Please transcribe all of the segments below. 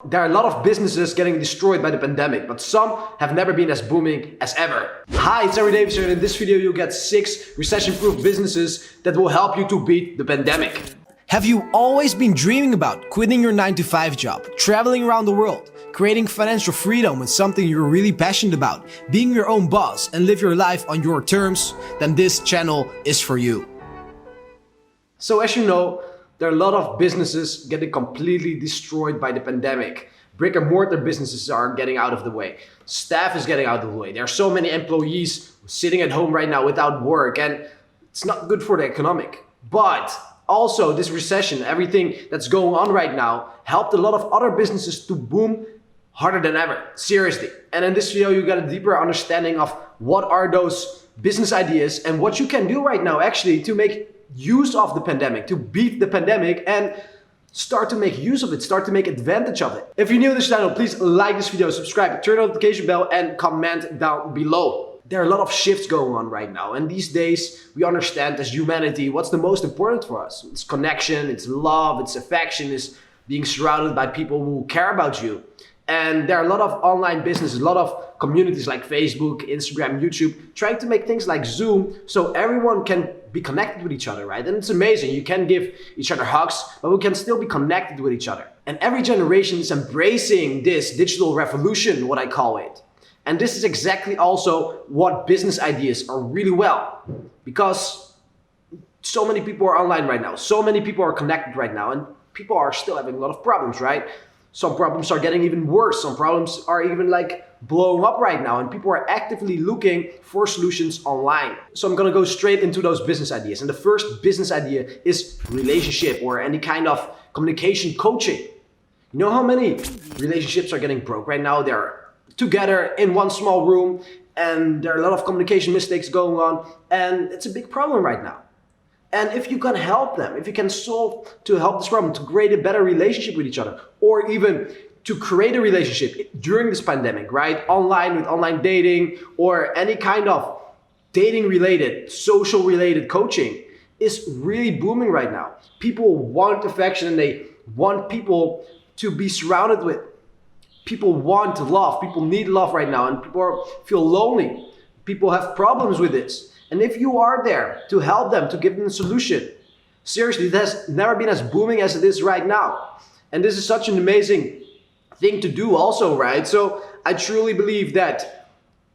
There are a lot of businesses getting destroyed by the pandemic, but some have never been as booming as ever. Hi, it's Anri Davids and in this video you'll get 6 recession-proof businesses that will help you to beat the pandemic. Have you always been dreaming about quitting your 9-to-5 job, traveling around the world, creating financial freedom with something you're really passionate about, being your own boss and live your life on your terms? Then this channel is for you. So as you know, there are a lot of businesses getting completely destroyed by the pandemic. Brick and mortar businesses are getting out of the way. Staff is getting out of the way. There are so many employees sitting at home right now without work, and it's not good for the economic. But also this recession, everything that's going on right now, helped a lot of other businesses to boom harder than ever. Seriously. And in this video, you got a deeper understanding of what are those business ideas and what you can do right now actually to make use of the pandemic, to beat the pandemic and start to make use of it, start to make advantage of it. If you're new to this channel, please like this video, subscribe, turn the notification bell and comment down below. There are a lot of shifts going on right now, and these days we understand as humanity what's the most important for us. It's connection, it's love, it's affection, it's being surrounded by people who care about you. And there are a lot of online businesses, a lot of communities like Facebook, Instagram, YouTube, trying to make things like Zoom so everyone can be connected with each other, right? And it's amazing. You can give each other hugs, but we can still be connected with each other. And every generation is embracing this digital revolution, what I call it. And this is exactly also what business ideas are really well, because so many people are online right now. So many people are connected right now, and people are still having a lot of problems, right? Some problems are getting even worse. Some problems are even like blowing up right now, and people are actively looking for solutions online. So I'm gonna go straight into those business ideas. And the first business idea is relationship or any kind of communication coaching. You know how many relationships are getting broke right now? They're together in one small room and there are a lot of communication mistakes going on, and it's a big problem right now. And if you can help them, if you can help this problem, to create a better relationship with each other, or even to create a relationship during this pandemic, right? Online with online dating or any kind of dating related, social related coaching is really booming right now. People want affection and they want people to be surrounded with. People want love, people need love right now, and people feel lonely. People have problems with this. And if you are there to help them, to give them a solution, seriously, it has never been as booming as it is right now. And this is such an amazing thing to do also, right? So I truly believe that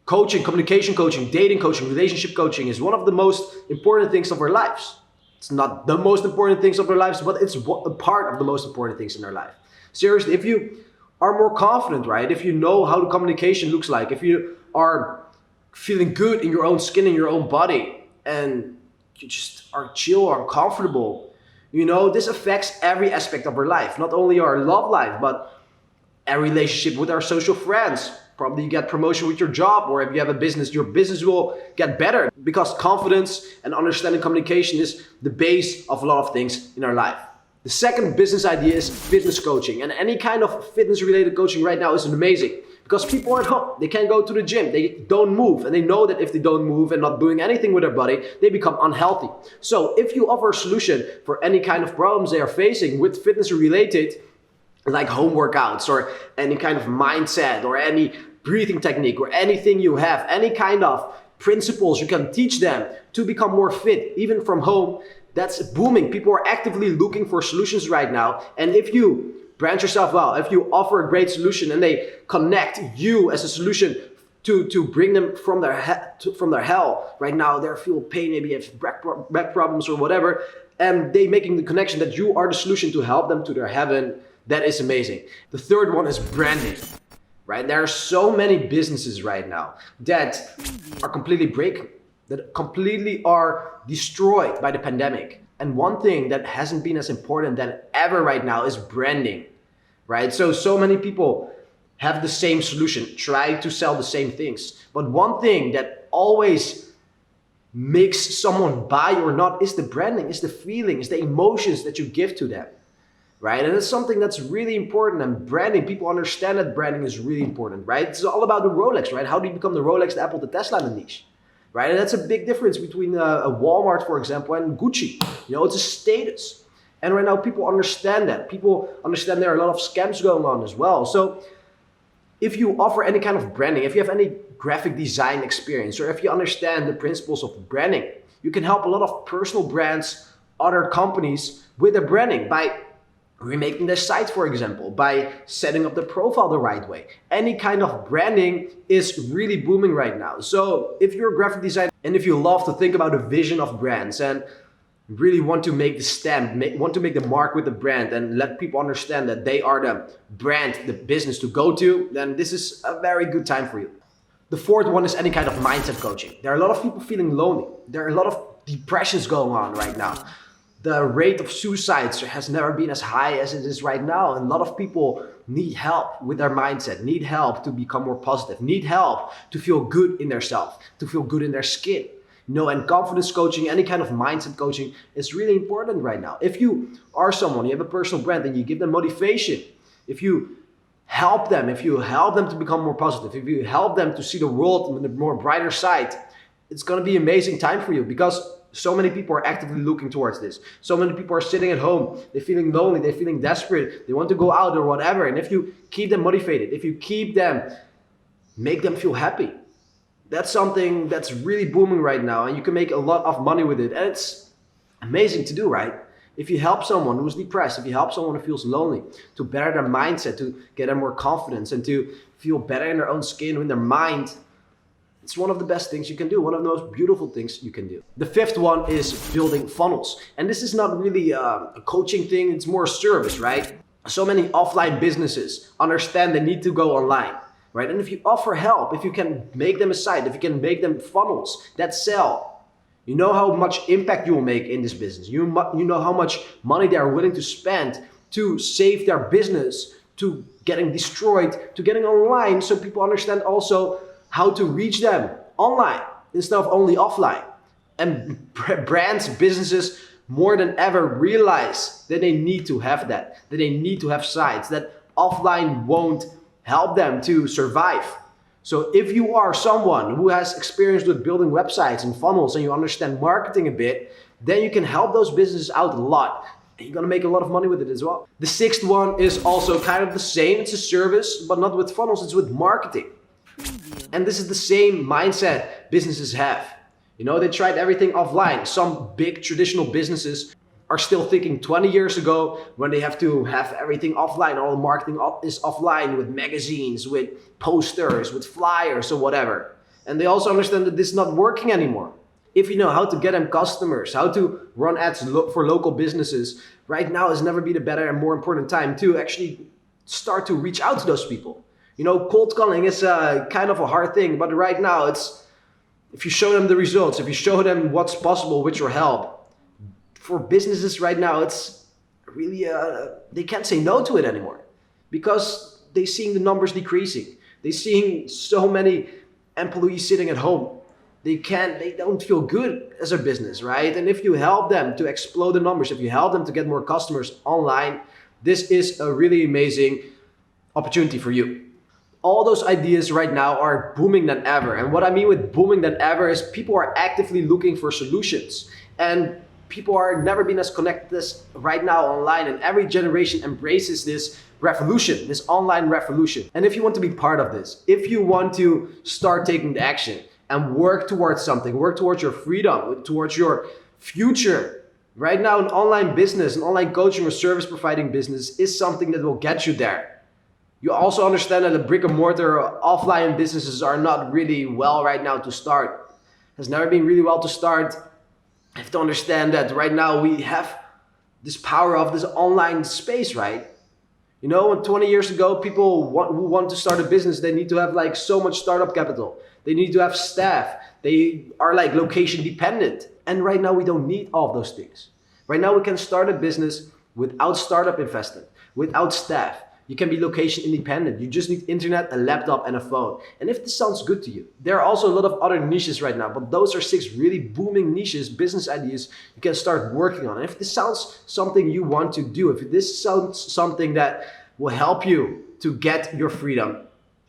coaching, communication coaching, dating coaching, relationship coaching is one of the most important things of our lives. It's not the most important things of our lives, but it's a part of the most important things in our life. Seriously, if you are more confident, right? If you know how the communication looks like, if you are feeling good in your own skin, in your own body, and you just are chill or comfortable, you know, this affects every aspect of our life, not only our love life, but our relationship with our social friends. Probably you get promotion with your job, or if you have a business, your business will get better, because confidence and understanding communication is the base of a lot of things in our life. The second business idea is fitness coaching, and any kind of fitness related coaching right now is amazing. Because people are at home, they can't go to the gym, they don't move, and they know that if they don't move and not doing anything with their body, they become unhealthy. So if you offer a solution for any kind of problems they are facing with fitness related, like home workouts or any kind of mindset or any breathing technique or anything you have, any kind of principles you can teach them to become more fit, even from home, that's booming. People are actively looking for solutions right now. And if you brand yourself well, if you offer a great solution and they connect you as a solution to bring them from their hell right now, they feel pain, maybe have back problems or whatever, and they making the connection that you are the solution to help them to their heaven, that is amazing. The third one is branding, right? There are so many businesses right now that are completely breaking, that completely are destroyed by the pandemic. And one thing that hasn't been as important than ever right now is branding, right? So many people have the same solution, try to sell the same things. But one thing that always makes someone buy or not is the branding, is the feeling, is the emotions that you give to them, right? And it's something that's really important. And branding, people understand that branding is really important, right? It's all about the Rolex, right? How do you become the Rolex, the Apple, the Tesla in the niche? Right? And that's a big difference between a Walmart, for example, and Gucci. You know, it's a status. And right now people understand that. People understand there are a lot of scams going on as well. So if you offer any kind of branding, if you have any graphic design experience, or if you understand the principles of branding, you can help a lot of personal brands, other companies with their branding by remaking their sites, for example, by setting up the profile the right way. Any kind of branding is really booming right now. So if you're a graphic designer and if you love to think about a vision of brands and really want to make the stamp, want to make the mark with the brand and let people understand that they are the brand, the business to go to, then this is a very good time for you. The fourth one is any kind of mindset coaching. There are a lot of people feeling lonely. There are a lot of depressions going on right now. The rate of suicides has never been as high as it is right now. And a lot of people need help with their mindset, need help to become more positive, need help to feel good in their self, to feel good in their skin. And confidence coaching, any kind of mindset coaching is really important right now. If you are someone, you have a personal brand and you give them motivation, if you help them to become more positive, if you help them to see the world in a more brighter side, it's going to be an amazing time for you because so many people are actively looking towards this. So many people are sitting at home, they're feeling lonely, they're feeling desperate, they want to go out or whatever. And if you keep them motivated, if you make them feel happy, that's something that's really booming right now, and you can make a lot of money with it. And it's amazing to do, right? If you help someone who's depressed, if you help someone who feels lonely, to better their mindset, to get them more confidence and to feel better in their own skin, in their mind, it's one of the best things you can do, one of the most beautiful things you can do. The fifth one is building funnels. And this is not really a coaching thing, it's more a service, right? So many offline businesses understand they need to go online. Right? And if you offer help, if you can make them a site, if you can make them funnels that sell, you know how much impact you will make in this business. You know how much money they are willing to spend to save their business, to getting destroyed, to getting online, so people understand also how to reach them online instead of only offline. And brands, businesses, more than ever realize that they need to have that they need to have sites, that offline won't help them to survive. So if you are someone who has experience with building websites and funnels and you understand marketing a bit, then you can help those businesses out a lot. And you're gonna make a lot of money with it as well. The sixth one is also kind of the same. It's a service, but not with funnels, it's with marketing. And this is the same mindset businesses have. They tried everything offline. Some big traditional businesses are still thinking 20 years ago when they have to have everything offline. All the marketing is offline with magazines, with posters, with flyers or whatever. And they also understand that this is not working anymore. If you know how to get them customers, how to run ads for local businesses, right now has never been a better and more important time to actually start to reach out to those people. Cold calling is kind of a hard thing, but right now if you show them the results, if you show them what's possible with your help, for businesses right now, it's really, they can't say no to it anymore because they're seeing the numbers decreasing. They're seeing so many employees sitting at home. They don't feel good as a business, right? And if you help them to explode the numbers, if you help them to get more customers online, this is a really amazing opportunity for you. All those ideas right now are booming than ever. And what I mean with booming than ever is people are actively looking for solutions. And people are never been as connected as right now online, and every generation embraces this revolution, this online revolution. And if you want to be part of this, if you want to start taking the action and work towards something, work towards your freedom, towards your future, right now an online business, an online coaching or service providing business is something that will get you there. You also understand that the brick and mortar offline businesses are not really well right now to start. Has never been really well to start. I have to understand that right now we have this power of this online space, right? 20 years ago, people who want to start a business, they need to have so much startup capital. They need to have staff. They are location dependent. And right now we don't need all of those things. Right now we can start a business without startup investment, without staff. You can be location independent. You just need internet, a laptop, and a phone. And if this sounds good to you, there are also a lot of other niches right now, but those are 6 really booming niches, business ideas you can start working on. And if this sounds something you want to do, if this sounds something that will help you to get your freedom,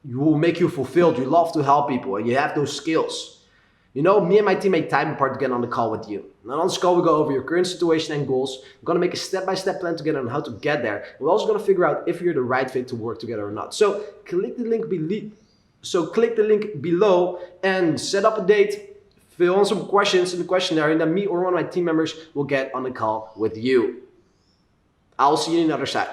you will make you fulfilled, you love to help people, and you have those skills, me and my team make time apart to get on the call with you. And on this call, we go over your current situation and goals. We're gonna make a step-by-step plan together on how to get there. We're also gonna figure out if you're the right fit to work together or not. So click the link below and set up a date. Fill in some questions in the questionnaire, and then me or one of my team members will get on the call with you. I'll see you on the other side.